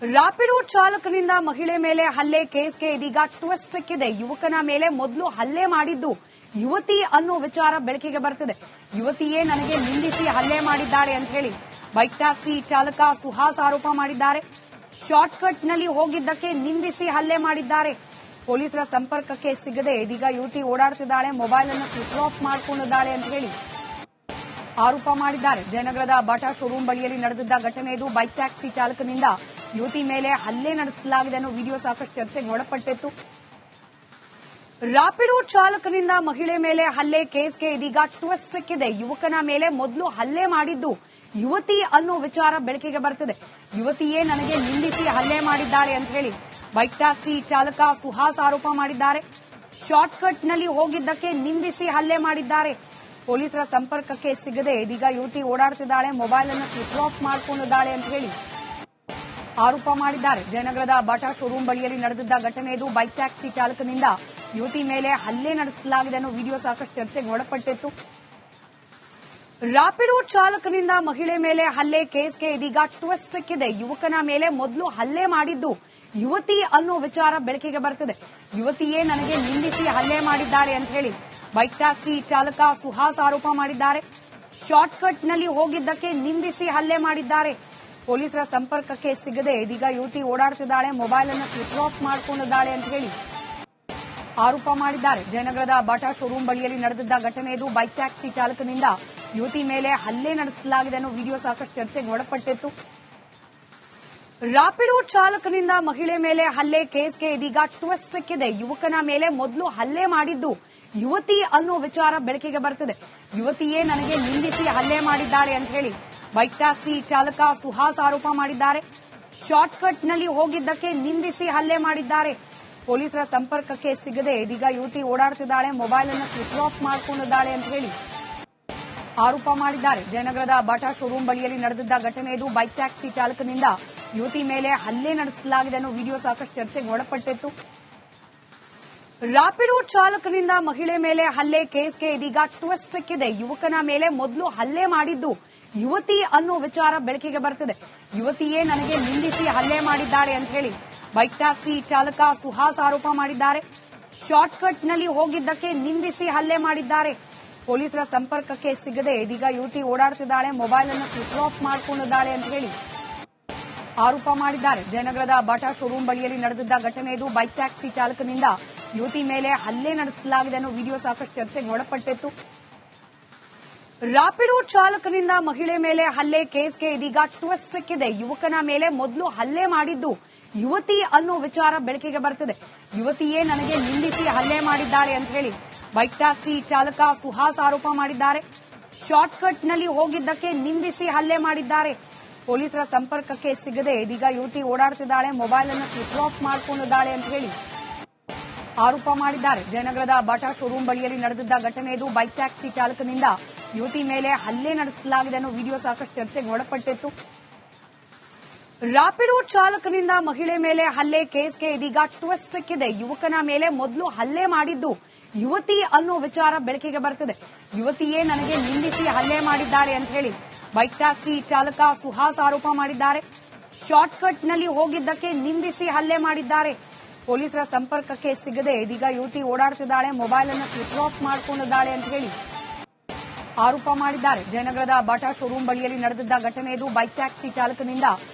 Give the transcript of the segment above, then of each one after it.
ರಾಪಿಡೋ ಚಾಲಕನಿಂದ ಮಹಿಳೆ ಮೇಲೆ ಹಲ್ಲೆ ಕೇಸ್ಗೆ ಇದೀಗ ಟ್ವಿಸ್ಟ್ ಸಿಕ್ಕಿದೆ. ಯುವಕನ ಮೇಲೆ ಮೊದಲು ಹಲ್ಲೆ ಮಾಡಿದ್ದು ಯುವತಿ ಅನ್ನೋ ವಿಚಾರ ಬೆಳಕಿಗೆ ಬರುತ್ತಿದೆ. ಯುವತಿಯೇ ನನಗೆ ನಿಂದಿಸಿ ಹಲ್ಲೆ ಮಾಡಿದ್ದಾಳೆ ಅಂತ ಹೇಳಿ ಬೈಕ್ ಟ್ಯಾಕ್ಸಿ ಚಾಲಕ ಸುಹಾಸ್ ಆರೋಪ ಮಾಡಿದ್ದಾರೆ. ಶಾರ್ಟ್ಕಟ್ನಲ್ಲಿ ಹೋಗಿದ್ದಕ್ಕೆ ನಿಂದಿಸಿ ಹಲ್ಲೆ ಮಾಡಿದ್ದಾರೆ. ಪೊಲೀಸರ ಸಂಪರ್ಕಕ್ಕೆ ಸಿಗದೆ ಇದೀಗ ಯುವತಿ ಓಡಾಡುತ್ತಿದ್ದಾಳೆ, ಮೊಬೈಲ್ ಅನ್ನು ಸ್ವಿಚ್ ಆಫ್ ಮಾಡಿಕೊಂಡಿದ್ದಾಳೆ ಅಂತ ಹೇಳಿ ಆರೋಪ ಮಾಡಿದ್ದಾರೆ. ಜಯನಗರದ ಬಾಟಾ ಶೋರೂಮ್ ಬಳಿಯಲ್ಲಿ ನಡೆದಿದ್ದ ಘಟನೆ ಇದು. ಬೈಕ್ ಟ್ಯಾಕ್ಸಿ ಚಾಲಕನಿಂದ ಯುವತಿ ಮೇಲೆ ಹಲ್ಲೆ ನಡೆಸಲಾಗಿದೆ ಅನ್ನೋ ವಿಡಿಯೋ ಸಾಕಷ್ಟು ಚರ್ಚೆಗೆ ಒಳಪಟ್ಟಿತ್ತು. ರಾಪಿಡೋ ಚಾಲಕನಿಂದ ಮಹಿಳೆ ಮೇಲೆ ಹಲ್ಲೆ ಕೇಸ್ಗೆ ಇದೀಗ ಟ್ವಿಸ್ಟ್ ಸಿಕ್ಕಿದೆ. ಯುವಕನ ಮೇಲೆ ಮೊದಲು ಹಲ್ಲೆ ಮಾಡಿದ್ದು ಯುವತಿ ಅನ್ನೋ ವಿಚಾರ ಬೆಳಕಿಗೆ ಬರುತ್ತಿದೆ. ಯುವತಿಯೇ ನನಗೆ ನಿಂದಿಸಿ ಹಲ್ಲೆ ಮಾಡಿದ್ದಾಳೆ ಅಂತ ಹೇಳಿ ಬೈಕ್ ಟ್ಯಾಕ್ಸಿ ಚಾಲಕ ಸುಹಾಸ್ ಆರೋಪ ಮಾಡಿದ್ದಾರೆ. ಶಾರ್ಟ್ಕಟ್ನಲ್ಲಿ ಹೋಗಿದ್ದಕ್ಕೆ ನಿಂದಿಸಿ ಹಲ್ಲೆ ಮಾಡಿದ್ದಾರೆ. ಪೊಲೀಸರ ಸಂಪರ್ಕಕ್ಕೆ ಸಿಗದೆ ಇದೀಗ ಯುವತಿ ಓಡಾಡುತ್ತಿದ್ದಾಳೆ, ಮೊಬೈಲ್ ಅನ್ನು ಸ್ವಿಚ್ ಆಫ್ ಮಾಡಿಕೊಂಡಿದ್ದಾಳೆ ಅಂತ ಹೇಳಿ ಆರೋಪ ಮಾಡಿದ್ದಾರೆ. ಜಯನಗರದ ಬಾಟಾ ಶೋರೂಮ್ ಬಳಿಯಲ್ಲಿ ನಡೆದಿದ್ದ ಘಟನೆ ಇದು. ಬೈಕ್ ಟ್ಯಾಕ್ಸಿ ಚಾಲಕನಿಂದ ಯುವತಿ ಮೇಲೆ ಹಲ್ಲೆ ನಡೆಸಲಾಗಿದೆ ಅನ್ನೋ ವಿಡಿಯೋ ಸಾಕಷ್ಟು ಚರ್ಚೆಗೆ ಒಳಪಟ್ಟಿತ್ತು. ರಾಪಿಡೋ ಚಾಲಕನಿಂದ ಮಹಿಳೆ ಮೇಲೆ ಹಲ್ಲೆ ಕೇಸ್ಗೆ ಇದೀಗ ಟ್ವಿಸ್ಟ್ ಸಿಕ್ಕಿದೆ. ಯುವಕನ ಮೇಲೆ ಮೊದಲು ಹಲ್ಲೆ ಮಾಡಿದ್ದು ಯುವತಿ ಅನ್ನೋ ವಿಚಾರ ಬೆಳಕಿಗೆ ಬರುತ್ತಿದೆ. ಯುವತಿಯೇ ನನಗೆ ನಿಂದಿಸಿ ಹಲ್ಲೆ ಮಾಡಿದ್ದಾಳೆ ಅಂತ ಹೇಳಿ ಬೈಕ್ ಟ್ಯಾಕ್ಸಿ ಚಾಲಕ ಸುಹಾಸ್ ಆರೋಪ ಮಾಡಿದ್ದಾರೆ. ಶಾರ್ಟ್ಕಟ್ನಲ್ಲಿ ಹೋಗಿದ್ದಕ್ಕೆ ನಿಂದಿಸಿ ಹಲ್ಲೆ ಮಾಡಿದ್ದಾರೆ. ಪೊಲೀಸರ ಸಂಪರ್ಕಕ್ಕೆ ಸಿಗದೆ ಇದೀಗ ಯುವತಿ ಓಡಾಡುತ್ತಿದ್ದಾಳೆ, ಮೊಬೈಲ್ ಅನ್ನು ಸ್ವಿಚ್ ಆಫ್ ಮಾಡಿಕೊಂಡಿದ್ದಾಳೆ ಅಂತ ಹೇಳಿ ಆರೋಪ ಮಾಡಿದ್ದಾರೆ. ಜಯನಗರದ ಬಾಟಾ ಶೋರೂಮ್ ಬಳಿಯಲ್ಲಿ ನಡೆದಿದ್ದ ಘಟನೆ ಇದು. ಬೈಕ್ ಟ್ಯಾಕ್ಸಿ ಚಾಲಕನಿಂದ ಯುವತಿ ಮೇಲೆ ಹಲ್ಲೆ ನಡೆಸಲಾಗಿದೆ ಅನ್ನೋ ವಿಡಿಯೋ ಸಾಕಷ್ಟು ಚರ್ಚೆಗೆ ಒಳಪಟ್ಟಿತ್ತು. ರಾಪಿಡೋ ಚಾಲಕನಿಂದ ಮಹಿಳೆ ಮೇಲೆ ಹಲ್ಲೆ ಕೇಸ್ಗೆ ಇದೀಗ ಟ್ವಿಸ್ಟ್ ಸಿಕ್ಕಿದೆ. ಯುವಕನ ಮೇಲೆ ಮೊದಲು ಹಲ್ಲೆ ಮಾಡಿದ್ದು ಯುವತಿ ಅನ್ನೋ ವಿಚಾರ ಬೆಳಕಿಗೆ ಬರುತ್ತಿದೆ. ಯುವತಿಯೇ ನನಗೆ ನಿಂದಿಸಿ ಹಲ್ಲೆ ಮಾಡಿದ್ದಾಳೆ ಅಂತ ಹೇಳಿ ಬೈಕ್ ಟ್ಯಾಕ್ಸಿ ಚಾಲಕ ಸುಹಾಸ್ ಆರೋಪ ಮಾಡಿದ್ದಾರೆ. ಶಾರ್ಟ್ಕಟ್ನಲ್ಲಿ ಹೋಗಿದ್ದಕ್ಕೆ ನಿಂದಿಸಿ ಹಲ್ಲೆ ಮಾಡಿದ್ದಾರೆ. ಪೊಲೀಸರ ಸಂಪರ್ಕಕ್ಕೆ ಸಿಗದೆ ಇದೀಗ ಯುವತಿ ಓಡಾಡುತ್ತಿದ್ದಾಳೆ, ಮೊಬೈಲ್ ಅನ್ನು ಸ್ವಿಚ್ ಆಫ್ ಮಾಡಿಕೊಂಡಿದ್ದಾಳೆ ಅಂತ ಹೇಳಿ ಆರೋಪ ಮಾಡಿದ್ದಾರೆ. ಜಯನಗರದ ಬಾಟಾ ಶೋರೂಮ್ ಬಳಿಯಲ್ಲಿ ನಡೆದಿದ್ದ ಘಟನೆ ಇದು. ಬೈಕ್ ಟ್ಯಾಕ್ಸಿ ಚಾಲಕನಿಂದ ಯುವತಿ ಮೇಲೆ ಹಲ್ಲೆ ನಡೆಸಲಾಗಿದೆ ಅನ್ನೋ ವಿಡಿಯೋ ಸಾಕಷ್ಟು ಚರ್ಚೆಗೆ ಒಳಪಟ್ಟಿತ್ತು. ರಾಪಿಡೋ ಚಾಲಕನಿಂದ ಮಹಿಳೆ ಮೇಲೆ ಹಲ್ಲೆ ಕೇಸ್ಗೆ ಇದೀಗ ಟ್ವಿಸ್ಟ್ ಸಿಕ್ಕಿದೆ. ಯುವಕನ ಮೇಲೆ ಮೊದಲು ಹಲ್ಲೆ ಮಾಡಿದ್ದು ಯುವತಿ ಅನ್ನೋ ವಿಚಾರ ಬೆಳಕಿಗೆ ಬರುತ್ತಿದೆ. ಯುವತಿಯೇ ನನಗೆ ನಿಂದಿಸಿ ಹಲ್ಲೆ ಮಾಡಿದ್ದಾಳೆ ಅಂತ ಹೇಳಿ ಬೈಕ್ ಟ್ಯಾಕ್ಸಿ ಚಾಲಕ ಸುಹಾಸ್ ಆರೋಪ ಮಾಡಿದ್ದಾರೆ. ಶಾರ್ಟ್ಕಟ್ನಲ್ಲಿ ಹೋಗಿದ್ದಕ್ಕೆ ನಿಂದಿಸಿ ಹಲ್ಲೆ ಮಾಡಿದ್ದಾರೆ. ಪೊಲೀಸರ ಸಂಪರ್ಕಕ್ಕೆ ಸಿಗದೆ ಇದೀಗ ಯುವತಿ ಓಡಾಡುತ್ತಿದ್ದಾಳೆ, ಮೊಬೈಲ್ ಅನ್ನು ಸ್ವಿಚ್ ಆಫ್ ಮಾಡಿಕೊಂಡಿದ್ದಾಳೆ ಅಂತ ಹೇಳಿ ಆರೋಪ ಮಾಡಿದ್ದಾರೆ. ಜಯನಗರದ ಬಾಟಾ ಶೋರೂಮ್ ಬಳಿಯಲ್ಲಿ ನಡೆದಿದ್ದ ಘಟನೆ ಇದು. ಬೈಕ್ ಟ್ಯಾಕ್ಸಿ ಚಾಲಕನಿಂದ ಯುವತಿ ಮೇಲೆ ಹಲ್ಲೆ ನಡೆಸಲಾಗಿದೆ ಅನ್ನೋ ವಿಡಿಯೋ ಸಾಕಷ್ಟು ಚರ್ಚೆಗೆ ಒಳಪಟ್ಟಿತ್ತು. ರಾಪಿಡೋ ಚಾಲಕನಿಂದ ಮಹಿಳೆ ಮೇಲೆ ಹಲ್ಲೆ ಕೇಸ್ಗೆ ಇದೀಗ ಟ್ವಿಸ್ಟ್ ಸಿಕ್ಕಿದೆ. ಯುವಕನ ಮೇಲೆ ಮೊದಲು ಹಲ್ಲೆ ಮಾಡಿದ್ದು ಯುವತಿ ಅನ್ನೋ ವಿಚಾರ ಬೆಳಕಿಗೆ ಬರುತ್ತಿದೆ. ಯುವತಿಯೇ ನನಗೆ ನಿಂದಿಸಿ ಹಲ್ಲೆ ಮಾಡಿದ್ದಾಳೆ ಅಂತ ಹೇಳಿ ಬೈಕ್ ಟ್ಯಾಕ್ಸಿ ಚಾಲಕ ಸುಹಾಸ್ ಆರೋಪ ಮಾಡಿದ್ದಾರೆ. ಶಾರ್ಟ್ಕಟ್ನಲ್ಲಿ ಹೋಗಿದ್ದಕ್ಕೆ ನಿಂದಿಸಿ ಹಲ್ಲೆ ಮಾಡಿದ್ದಾರೆ. ಪೊಲೀಸರ ಸಂಪರ್ಕಕ್ಕೆ ಸಿಗದೆ ಇದೀಗ ಯುವತಿ ಓಡಾಡುತ್ತಿದ್ದಾಳೆ, ಮೊಬೈಲ್ ಅನ್ನು ಸ್ವಿಚ್ ಆಫ್ ಮಾಡಿಕೊಂಡಿದ್ದಾಳೆ ಅಂತ ಹೇಳಿ ಆರೋಪ ಮಾಡಿದ್ದಾರೆ. ಜಯನಗರದ ಬಾಟಾ ಶೋರೂಮ್ ಬಳಿಯಲ್ಲಿ ನಡೆದಿದ್ದ ಘಟನೆ ಇದು. ಬೈಕ್ ಟ್ಯಾಕ್ಸಿ ಚಾಲಕನಿಂದ ಯುವತಿ ಮೇಲೆ ಹಲ್ಲೆ ನಡೆಸಲಾಗಿದೆ ಅನ್ನೋ ವಿಡಿಯೋ ಸಾಕಷ್ಟು ಚರ್ಚೆಗೆ ಒಳಪಟ್ಟಿತ್ತು. ರಾಪಿಡೋ ಚಾಲಕನಿಂದ ಮಹಿಳೆ ಮೇಲೆ ಹಲ್ಲೆ ಕೇಸ್ಗೆ ಇದೀಗ ಟ್ವಿಸ್ಟ್ ಸಿಕ್ಕಿದೆ. ಯುವಕನ ಮೇಲೆ ಮೊದಲು ಹಲ್ಲೆ ಮಾಡಿದ್ದು ಯುವತಿ ಅನ್ನೋ ವಿಚಾರ ಬೆಳಕಿಗೆ ಬರುತ್ತಿದೆ. ಯುವತಿಯೇ ನನಗೆ ನಿಂದಿಸಿ ಹಲ್ಲೆ ಮಾಡಿದ್ದಾಳೆ ಅಂತ ಹೇಳಿ ಬೈಕ್ ಟ್ಯಾಕ್ಸಿ ಚಾಲಕ ಸುಹಾಸ್ ಆರೋಪ ಮಾಡಿದ್ದಾರೆ. ಶಾರ್ಟ್ಕಟ್ನಲ್ಲಿ ಹೋಗಿದ್ದಕ್ಕೆ ನಿಂದಿಸಿ ಹಲ್ಲೆ ಮಾಡಿದ್ದಾರೆ. ಪೊಲೀಸರ ಸಂಪರ್ಕಕ್ಕೆ ಸಿಗದೆ ಇದೀಗ ಯುವತಿ ಓಡಾಡುತ್ತಿದ್ದಾಳೆ, ಮೊಬೈಲ್ ಅನ್ನು ಸ್ವಿಚ್ ಆಫ್ ಮಾಡಿಕೊಂಡಿದ್ದಾಳೆ ಅಂತ ಹೇಳಿ ಆರೋಪ ಮಾಡಿದ್ದಾರೆ. ಜಯನಗರದ ಬಾಟಾ ಶೋರೂಮ್ ಬಳಿಯಲ್ಲಿ ನಡೆದಿದ್ದ ಘಟನೆ ಇದು. ಬೈಕ್ ಟ್ಯಾಕ್ಸಿ ಚಾಲಕನಿಂದ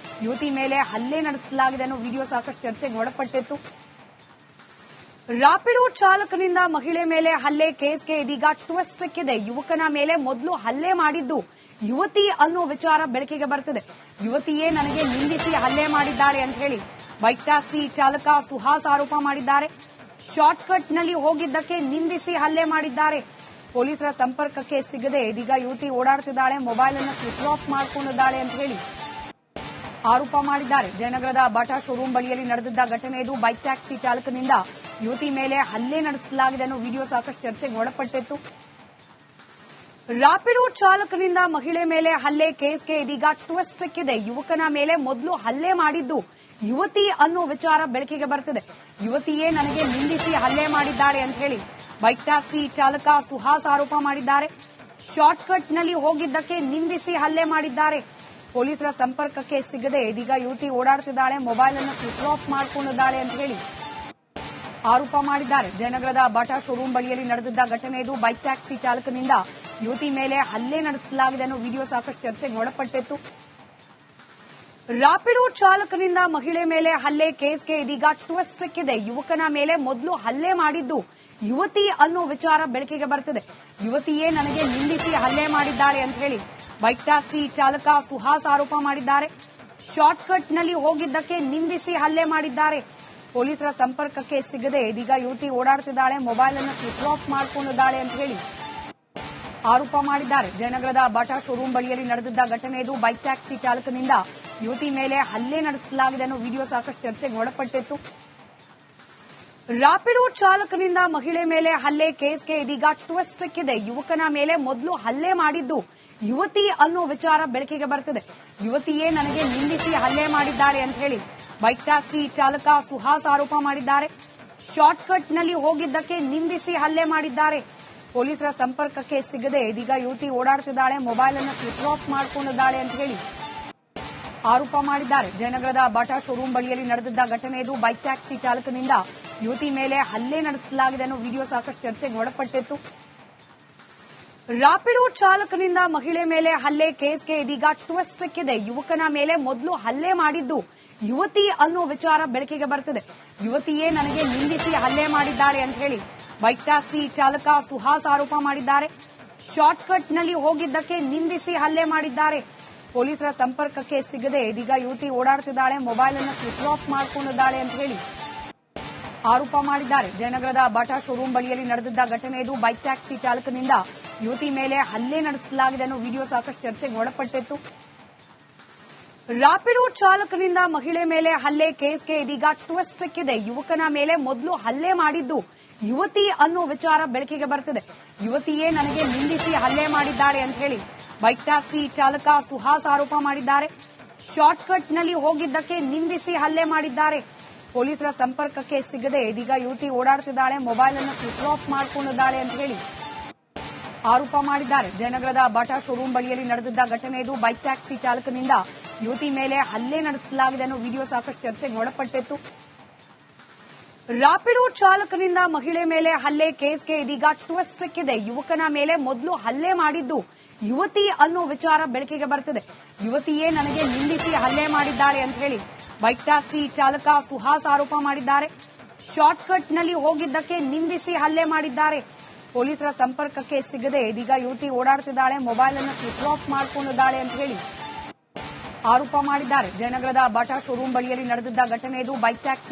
ಯುವತಿ ಮೇಲೆ ಹಲ್ಲೆ ನಡೆಸಲಾಗಿದೆ ಅನ್ನೋ ವಿಡಿಯೋ ಸಾಕಷ್ಟು ಚರ್ಚೆಗೆ ಒಳಪಟ್ಟಿತ್ತು. ರಾಪಿಡೋ ಚಾಲಕನಿಂದ ಮಹಿಳೆ ಮೇಲೆ ಹಲ್ಲೆ ಕೇಸ್ಗೆ ಇದೀಗ ಟ್ವಿಸ್ಟ್ ಸಿಕ್ಕಿದೆ. ಯುವಕನ ಮೇಲೆ ಮೊದಲು ಹಲ್ಲೆ ಮಾಡಿದ್ದು ಯುವತಿ ಅನ್ನೋ ವಿಚಾರ ಬೆಳಕಿಗೆ ಬರುತ್ತಿದೆ. ಯುವತಿಯೇ ನನಗೆ ನಿಂದಿಸಿ ಹಲ್ಲೆ ಮಾಡಿದ್ದಾಳೆ ಅಂತ ಹೇಳಿ ಬೈಕ್ ಟ್ಯಾಕ್ಸಿ ಚಾಲಕ ಸುಹಾಸ್ ಆರೋಪ ಮಾಡಿದ್ದಾರೆ. ಶಾರ್ಟ್ಕಟ್ನಲ್ಲಿ ಹೋಗಿದ್ದಕ್ಕೆ ನಿಂದಿಸಿ ಹಲ್ಲೆ ಮಾಡಿದ್ದಾರೆ. ಪೊಲೀಸರ ಸಂಪರ್ಕಕ್ಕೆ ಸಿಗದೆ ಇದೀಗ ಯುವತಿ ಓಡಾಡುತ್ತಿದ್ದಾಳೆ, ಮೊಬೈಲ್ ಅನ್ನು ಸ್ವಿಚ್ ಆಫ್ ಮಾಡಿಕೊಂಡಿದ್ದಾಳೆ ಅಂತ ಹೇಳಿ ಆರೋಪ ಮಾಡಿದ್ದಾರೆ. ಜಯನಗರದ ಬಾಟಾ ಶೋರೂಮ್ ಬಳಿಯಲ್ಲಿ ನಡೆದಿದ್ದ ಘಟನೆ ಇದು. ಬೈಕ್ ಟ್ಯಾಕ್ಸಿ ಚಾಲಕನಿಂದ ಯುವತಿ ಮೇಲೆ ಹಲ್ಲೆ ನಡೆಸಲಾಗಿದೆ ಅನ್ನೋ ವಿಡಿಯೋ ಸಾಕಷ್ಟು ಚರ್ಚೆಗೆ ಒಳಪಟ್ಟಿತ್ತು. ರಾಪಿಡೋ ಚಾಲಕನಿಂದ ಮಹಿಳೆ ಮೇಲೆ ಹಲ್ಲೆ ಕೇಸ್ಗೆ ಇದೀಗ ಟ್ವಿಸ್ಟ್ ಸಿಕ್ಕಿದೆ. ಯುವಕನ ಮೇಲೆ ಮೊದಲು ಹಲ್ಲೆ ಮಾಡಿದ್ದು ಯುವತಿ ಅನ್ನೋ ವಿಚಾರ ಬೆಳಕಿಗೆ ಬರುತ್ತಿದೆ. ಯುವತಿಯೇ ನನಗೆ ನಿಂದಿಸಿ ಹಲ್ಲೆ ಮಾಡಿದ್ದಾಳೆ ಅಂತ ಹೇಳಿ ಬೈಕ್ ಟ್ಯಾಕ್ಸಿ ಚಾಲಕ ಸುಹಾಸ್ ಆರೋಪ ಮಾಡಿದ್ದಾರೆ. ಶಾರ್ಟ್ಕಟ್ನಲ್ಲಿ ಹೋಗಿದ್ದಕ್ಕೆ ನಿಂದಿಸಿ ಹಲ್ಲೆ ಮಾಡಿದ್ದಾರೆ. ಪೊಲೀಸರ ಸಂಪರ್ಕಕ್ಕೆ ಸಿಗದೆ ಇದೀಗ ಯುವತಿ ಓಡಾಡುತ್ತಿದ್ದಾಳೆ, ಮೊಬೈಲ್ ಅನ್ನು ಸ್ವಿಚ್ ಆಫ್ ಮಾಡಿಕೊಂಡಿದ್ದಾಳೆ ಅಂತ ಹೇಳಿ ಆರೋಪ ಮಾಡಿದ್ದಾರೆ. ಜಯನಗರದ ಬಾಟಾ ಶೋರೂಮ್ ಬಳಿಯಲ್ಲಿ ನಡೆದಿದ್ದ ಘಟನೆ ಇದು. ಬೈಕ್ ಟ್ಯಾಕ್ಸಿ ಚಾಲಕನಿಂದ ಯುವತಿ ಮೇಲೆ ಹಲ್ಲೆ ನಡೆಸಲಾಗಿದೆ ಅನ್ನೋ ವಿಡಿಯೋ ಸಾಕಷ್ಟು ಚರ್ಚೆಗೆ ಒಳಪಟ್ಟಿತ್ತು. ರಾಪಿಡೋ ಚಾಲಕನಿಂದ ಮಹಿಳೆ ಮೇಲೆ ಹಲ್ಲೆ ಕೇಸ್ಗೆ ಇದೀಗ ಟ್ವಿಸ್ಟ್ ಸಿಕ್ಕಿದೆ. ಯುವಕನ ಮೇಲೆ ಮೊದಲು ಹಲ್ಲೆ ಮಾಡಿದ್ದು ಯುವತಿ ಅನ್ನೋ ವಿಚಾರ ಬೆಳಕಿಗೆ ಬರುತ್ತಿದೆ. ಯುವತಿಯೇ ನನಗೆ ನಿಂದಿಸಿ ಹಲ್ಲೆ ಮಾಡಿದ್ದಾಳೆ ಅಂತ ಹೇಳಿ ಬೈಕ್ ಟ್ಯಾಕ್ಸಿ ಚಾಲಕ ಸುಹಾಸ್ ಆರೋಪ ಮಾಡಿದ್ದಾರೆ. ಶಾರ್ಟ್ಕಟ್ನಲ್ಲಿ ಹೋಗಿದ್ದಕ್ಕೆ ನಿಂದಿಸಿ ಹಲ್ಲೆ ಮಾಡಿದ್ದಾರೆ. ಪೊಲೀಸರ ಸಂಪರ್ಕಕ್ಕೆ ಸಿಗದೆ ಇದೀಗ ಯುವತಿ ಓಡಾಡುತ್ತಿದ್ದಾಳೆ, ಮೊಬೈಲ್ ಅನ್ನು ಸ್ವಿಚ್ ಆಫ್ ಮಾಡಿಕೊಂಡಿದ್ದಾಳೆ ಅಂತ ಹೇಳಿ ಆರೋಪ ಮಾಡಿದ್ದಾರೆ. ಜಯನಗರದ ಬಾಟಾ ಶೋರೂಮ್ ಬಳಿಯಲ್ಲಿ ನಡೆದಿದ್ದ ಘಟನೆ ಇದು. ಬೈಕ್ ಟ್ಯಾಕ್ಸಿ ಚಾಲಕನಿಂದ ಯುವತಿ ಮೇಲೆ ಹಲ್ಲೆ ನಡೆಸಲಾಗಿದೆ ಅನ್ನೋ ವಿಡಿಯೋ ಸಾಕಷ್ಟು ಚರ್ಚೆಗೆ ಒಳಪಟ್ಟಿತ್ತು. ರಾಪಿಡೋ ಚಾಲಕನಿಂದ ಮಹಿಳೆ ಮೇಲೆ ಹಲ್ಲೆ ಕೇಸ್ಗೆ ಇದೀಗ ಟ್ವಿಸ್ಟ್ ಸಿಕ್ಕಿದೆ. ಯುವಕನ ಮೇಲೆ ಮೊದಲು ಹಲ್ಲೆ ಮಾಡಿದ್ದು ಯುವತಿ ಅನ್ನೋ ವಿಚಾರ ಬೆಳಕಿಗೆ ಬರುತ್ತಿದೆ. ಯುವತಿಯೇ ನನಗೆ ನಿಂದಿಸಿ ಹಲ್ಲೆ ಮಾಡಿದ್ದಾಳೆ ಅಂತ ಹೇಳಿ ಬೈಕ್ ಟ್ಯಾಕ್ಸಿ ಚಾಲಕ ಸುಹಾಸ್ ಆರೋಪ ಮಾಡಿದ್ದಾರೆ. ಶಾರ್ಟ್ಕಟ್ನಲ್ಲಿ ಹೋಗಿದ್ದಕ್ಕೆ ನಿಂದಿಸಿ ಹಲ್ಲೆ ಮಾಡಿದ್ದಾರೆ. ಪೊಲೀಸರ ಸಂಪರ್ಕಕ್ಕೆ ಸಿಗದೆ ಇದೀಗ ಯುವತಿ ಓಡಾಡುತ್ತಿದ್ದಾಳೆ, ಮೊಬೈಲ್ ಅನ್ನು ಸ್ವಿಚ್ ಆಫ್ ಮಾಡಿಕೊಂಡಿದ್ದಾಳೆ ಅಂತ ಹೇಳಿ ಆರೋಪ ಮಾಡಿದ್ದಾರೆ. ಜಯನಗರದ ಬಾಟಾ ಶೋರೂಮ್ ಬಳಿಯಲ್ಲಿ ನಡೆದಿದ್ದ ಘಟನೆ ಇದು. ಬೈಕ್ ಟ್ಯಾಕ್ಸಿ ಚಾಲಕನಿಂದ ಯುವತಿ ಮೇಲೆ ಹಲ್ಲೆ ನಡೆಸಲಾಗಿದೆ ಅನ್ನೋ ವಿಡಿಯೋ ಸಾಕಷ್ಟು ಚರ್ಚೆಗೆ ಒಳಪಟ್ಟಿತ್ತು. ರಾಪಿಡೋ ಚಾಲಕನಿಂದ ಮಹಿಳೆ ಮೇಲೆ ಹಲ್ಲೆ ಕೇಸ್ಗೆ ಇದೀಗ ಟ್ವಿಸ್ಟ್ ಸಿಕ್ಕಿದೆ. ಯುವಕನ ಮೇಲೆ ಮೊದಲು ಹಲ್ಲೆ ಮಾಡಿದ್ದು ಯುವತಿ ಅನ್ನೋ ವಿಚಾರ ಬೆಳಕಿಗೆ ಬರುತ್ತಿದೆ. ಯುವತಿಯೇ ನನಗೆ ನಿಂದಿಸಿ ಹಲ್ಲೆ ಮಾಡಿದ್ದಾಳೆ ಅಂತ ಹೇಳಿ ಬೈಕ್ ಟ್ಯಾಕ್ಸಿ ಚಾಲಕ ಸುಹಾಸ್ ಆರೋಪ ಮಾಡಿದ್ದಾರೆ. ಶಾರ್ಟ್ಕಟ್ನಲ್ಲಿ ಹೋಗಿದ್ದಕ್ಕೆ ನಿಂದಿಸಿ ಹಲ್ಲೆ ಮಾಡಿದ್ದಾರೆ. ಪೊಲೀಸರ ಸಂಪರ್ಕಕ್ಕೆ ಸಿಗದೆ ಇದೀಗ ಯುವತಿ ಓಡಾಡುತ್ತಿದ್ದಾಳೆ, ಮೊಬೈಲ್ ಅನ್ನು ಸ್ವಿಚ್ ಆಫ್ ಮಾಡಿಕೊಂಡಿದ್ದಾಳೆ ಅಂತ ಹೇಳಿ ಆರೋಪ ಮಾಡಿದ್ದಾರೆ. ಜಯನಗರದ ಬಾಟಾ ಶೋರೂಮ್ ಬಳಿಯಲ್ಲಿ ನಡೆದಿದ್ದ ಘಟನೆ ಇದು. ಬೈಕ್ ಟ್ಯಾಕ್ಸಿ ಚಾಲಕನಿಂದ ಯುವತಿ ಮೇಲೆ ಹಲ್ಲೆ ನಡೆಸಲಾಗಿದೆ ಅನ್ನೋ ವಿಡಿಯೋ ಸಾಕಷ್ಟು ಚರ್ಚೆಗೆ ಒಳಪಟ್ಟಿತ್ತು. ರಾಪಿಡೋ ಚಾಲಕನಿಂದ ಮಹಿಳೆ ಮೇಲೆ ಹಲ್ಲೆ ಕೇಸ್ಗೆ ಇದೀಗ ಟ್ವಿಸ್ಟ್ ಸಿಕ್ಕಿದೆ. ಯುವಕನ ಮೇಲೆ ಮೊದಲು ಹಲ್ಲೆ ಮಾಡಿದ್ದು ಯುವತಿ ಅನ್ನೋ ವಿಚಾರ ಬೆಳಕಿಗೆ ಬರುತ್ತಿದೆ. ಯುವತಿಯೇ ನನಗೆ ನಿಂದಿಸಿ ಹಲ್ಲೆ ಮಾಡಿದ್ದಾಳೆ ಅಂತ ಹೇಳಿ ಬೈಕ್ ಟ್ಯಾಕ್ಸಿ ಚಾಲಕ ಸುಹಾಸ್ ಆರೋಪ ಮಾಡಿದ್ದಾರೆ. ಶಾರ್ಟ್ಕಟ್ನಲ್ಲಿ ಹೋಗಿದ್ದಕ್ಕೆ ನಿಂದಿಸಿ ಹಲ್ಲೆ ಮಾಡಿದ್ದಾರೆ. ಪೊಲೀಸರ ಸಂಪರ್ಕಕ್ಕೆ ಸಿಗದೆ ಇದೀಗ ಯುವತಿ ಓಡಾಡುತ್ತಿದ್ದಾಳೆ, ಮೊಬೈಲ್ ಅನ್ನು ಸ್ವಿಚ್ ಆಫ್ ಮಾಡಿಕೊಂಡಿದ್ದಾಳೆ ಅಂತ ಹೇಳಿ ಆರೋಪ ಮಾಡಿದ್ದಾರೆ. ಜಯನಗರದ ಬಾಟಾ ಶೋರೂಮ್ ಬಳಿಯಲ್ಲಿ ನಡೆದಿದ್ದ ಘಟನೆ ಇದು. ಬೈಕ್ ಟ್ಯಾಕ್ಸಿ ಚಾಲಕನಿಂದ ಯುವತಿ ಮೇಲೆ ಹಲ್ಲೆ ನಡೆಸಲಾಗಿದೆ ಅನ್ನೋ ವಿಡಿಯೋ ಸಾಕಷ್ಟು ಚರ್ಚೆಗೆ ಒಳಪಟ್ಟಿತ್ತು. ರಾಪಿಡೋ ಚಾಲಕನಿಂದ ಮಹಿಳೆ ಮೇಲೆ ಹಲ್ಲೆ ಕೇಸ್ಗೆ ಇದೀಗ ಟ್ವಿಸ್ಟ್ ಸಿಕ್ಕಿದೆ. ಯುವಕನ ಮೇಲೆ ಮೊದಲು ಹಲ್ಲೆ ಮಾಡಿದ್ದು ಯುವತಿ ಅನ್ನೋ ವಿಚಾರ ಬೆಳಕಿಗೆ ಬರುತ್ತಿದೆ. ಯುವತಿಯೇ ನನಗೆ ನಿಂದಿಸಿ ಹಲ್ಲೆ ಮಾಡಿದ್ದಾಳೆ ಅಂತ ಹೇಳಿ ಬೈಕ್ ಟ್ಯಾಕ್ಸಿ ಚಾಲಕ ಸುಹಾಸ್ ಆರೋಪ ಮಾಡಿದ್ದಾರೆ. ಶಾರ್ಟ್ಕಟ್ನಲ್ಲಿ ಹೋಗಿದ್ದಕ್ಕೆ ನಿಂದಿಸಿ ಹಲ್ಲೆ ಮಾಡಿದ್ದಾರೆ. ಪೊಲೀಸರ ಸಂಪರ್ಕಕ್ಕೆ ಸಿಗದೆ ಇದೀಗ ಯುವತಿ ಓಡಾಡುತ್ತಿದ್ದಾಳೆ, ಮೊಬೈಲ್ ಅನ್ನು ಸ್ವಿಚ್ ಆಫ್ ಮಾಡಿಕೊಂಡಿದ್ದಾಳೆ ಅಂತ ಹೇಳಿ ಆರೋಪ ಮಾಡಿದ್ದಾರೆ. ಜಯನಗರದ ಬಾಟಾ ಶೋರೂಮ್ ಬಳಿಯಲ್ಲಿ ನಡೆದಿದ್ದ ಘಟನೆ ಇದು. Bike taxi